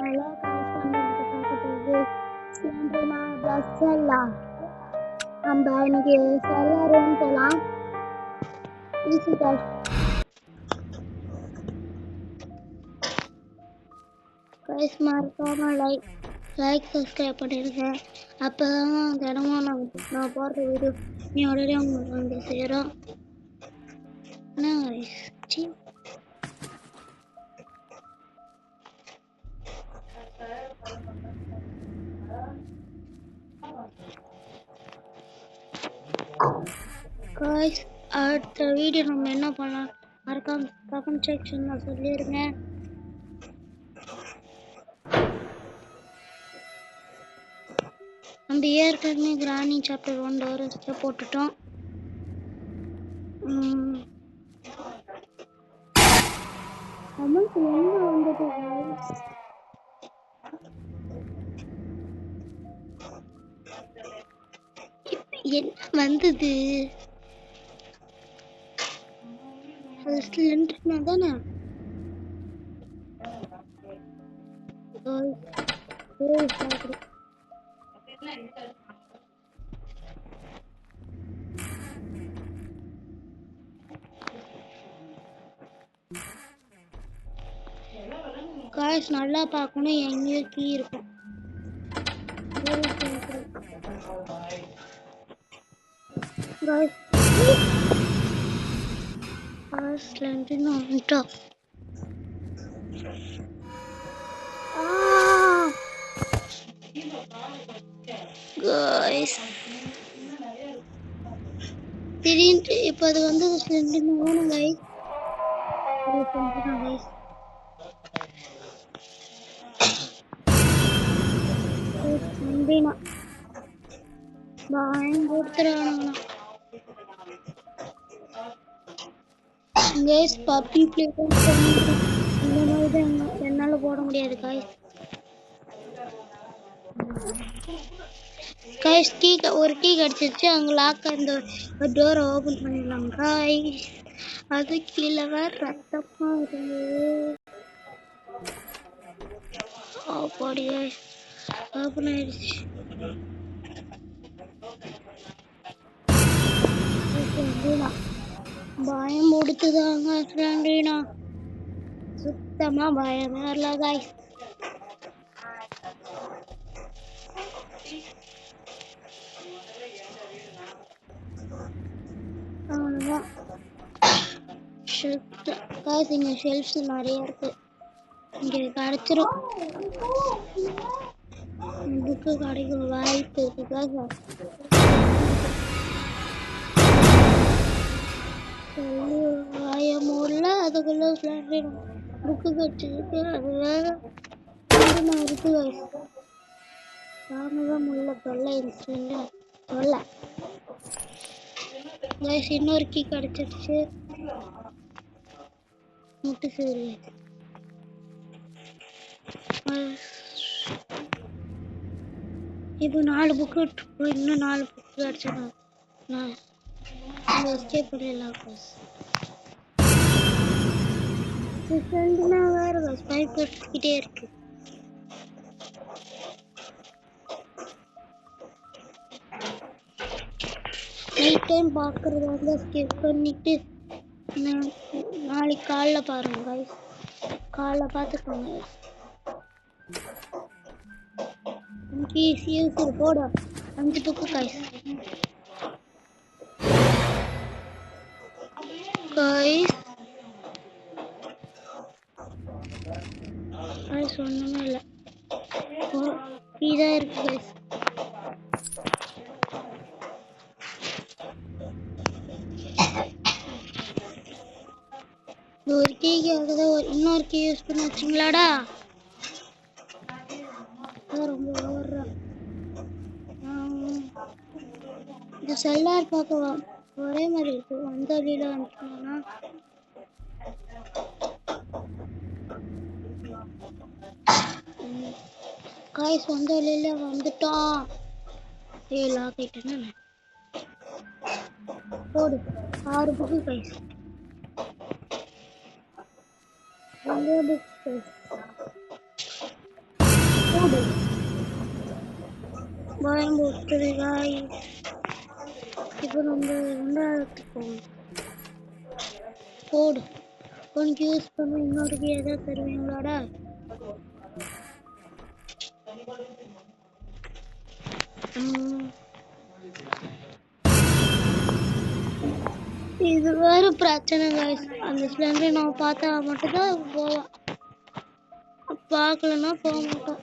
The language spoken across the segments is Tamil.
ஹலோ காய்ஸ், நம்ம இன்னைக்கு பார்க்க போகுது ஸ்லெண்டர்னா ப்ளஸ்ஸெல்லா. நம்ம இன்னைக்கு செல்லாருன்னு போகலாம். Easy guys. காய்ஸ் மறக்காம லைக் சப்ஸ்கிரைப் பண்ணிடுங்க. அப்போ தான் தினமும் நான் போடுற வீடியோ நீ உடனே உங்களுக்கு வந்து சேரும். என்ன காய்ஸ் காய்ஸ், அடுத்த வீடியோ நம்ம என்ன பண்ணலாம் மறக்காம கமெண்ட் செக்ஷன்ல சொல்லிடுங்க. நம்ம ஏற்கனவே கிராணி சாப்டர் 1 வரைக்கும் போட்டுட்டோம். நமக்கு என்ன வந்தது என்ன வந்தது? சிலிண்டர்னா தானே காய்ஸ். நல்லா பார்க்கணும், எங்கேயோ கீ இருக்கும். திடீர்னு இப்போ அது வந்து வேணும் கைஸ். பயம் கொடுத்துறானுங்கண்ணா கைஸ். பப்பி பிளே இந்த மாதிரி தான் என்னால போட முடியாது கைஸ். கைஸ் ஒரு கீ கிடைச்சிருச்சு. அங்கே லாக் அந்த டோரை ஓபன் பண்ணிடலாம் கைஸ். அது கீழே வேற ரத்தமா அப்படி ஓபன் ஆயிடுச்சு. பயம் கொடுத்துதாங்க ஃப்ரெண்டினா. சுத்தமா பயமே வரல கைஸ். இங்க ஷெல்ஃப்ஸ் நிறைய இருக்கு. இங்க கிடைச்சிரும். புக்கு கிடைக்கும் வாய்ப்பு இருக்கு. வாயமூல அதுக்குள்ள புக்கு கட்டிருக்கு. அது வேற இருக்கு. தாமதம் உள்ள தொல்லை சொல்ல இன்னொரு கீ கிடைச்சிருச்சு. முட்டு சரி. இப்போ 4 புக்கு இன்னும் 4 புக்கு கிடைச்சிடும். நான் எஸ்கேப் பண்ணிடலாம் ப்ளஸ். வேற பைப் கிட்டே இருக்கு. நைட் டைம் பார்க்கறது வந்து ஸ்கிப் பண்ணிட்டு நாளைக்கு காலைல பாருங்க கைஸ். காலைல பார்த்துக்கோங்க. போட 5 புக்கு கைஸ். கைஸ் ஒண்ணுமே இல்லை, இதான் இருக்கு கைஸ். ஒரு கீக்கு ஆகுது. இன்னொரு கீ யூஸ் பண்ணி வச்சிங்களாடா. ரொம்ப ஓடுறா. இந்த செல்லார் பார்க்க ஒரே மாதிரி இருக்கு. அந்த வழியில வந்துட்டோம்னா காய்ஸ் வந்த வழியில வந்துட்டோம். லாக் ஆயிட்டேன்னா போடு 6 புக்கு கைஸ். 2 book guys. பயம் போட்டுது guys. இப்போ நம்ம ரெண்டாவது போகணும். போடு கொஞ்சம் யூஸ் பண்ணி இன்னொரு ஏதாவது தருவீங்களாடா? இது வேற பிரச்சனை guys. அந்த ஸ்ப்ளெண்டர் நான் பார்த்தா மட்டும்தான் போவேன், பார்க்கலன்னா போக மாட்டோம்.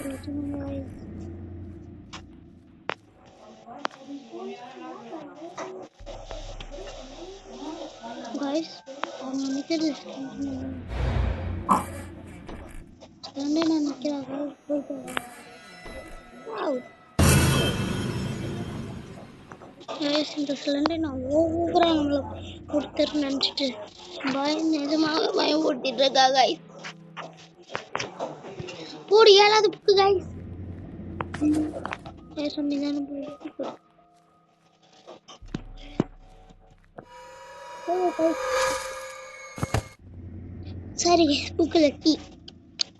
பிரச்சனை guys. Guys, அவங்க நிக்கிறது ஸ்ப்ளெண்டர் நிக்கிறாங்க. guys, இந்த சிலிண்டர் நான் ஓவரா நம்மள கொடுத்துரு நினைச்சிட்டு நிஜமாக பயம் போட்டிட்டு இருக்கா guys. போடு 7வது புக்கு guys. சொன்னீங்க சரி புக்கில் கீ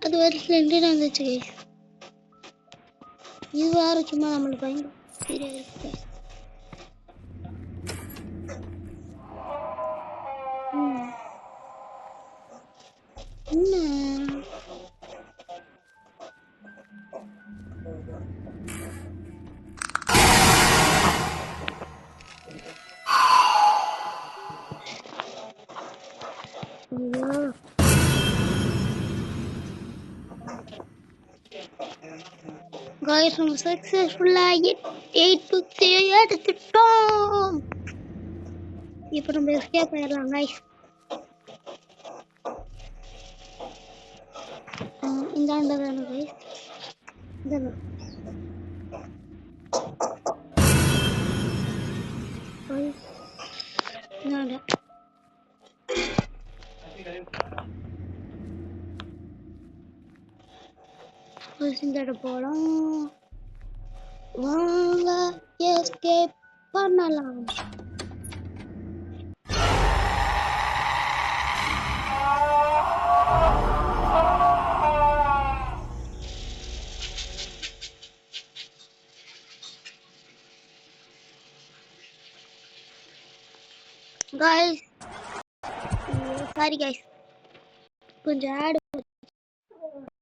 அது வேறு சிலிண்டர் வந்துச்சு guys. இது வேற சும்மா நம்மளுக்கு பயந்து சரியா இருக்கு guys. என்ன guys, நம்ம சக்சஸ்ஃபுல்லா 8 புக்ஸ் எடுத்துட்டோம். இப்போ நம்ம எஸ்கேப் ஆயிடலாம் guys. இந்தாண்ட தானே guys. இந்தாண்ட இந்தாண்ட இந்தாண்ட போகலாம் வாங்க, எஸ்கேப் பண்ணலாம். guys, சாரி guys, கொஞ்சம் ஆட்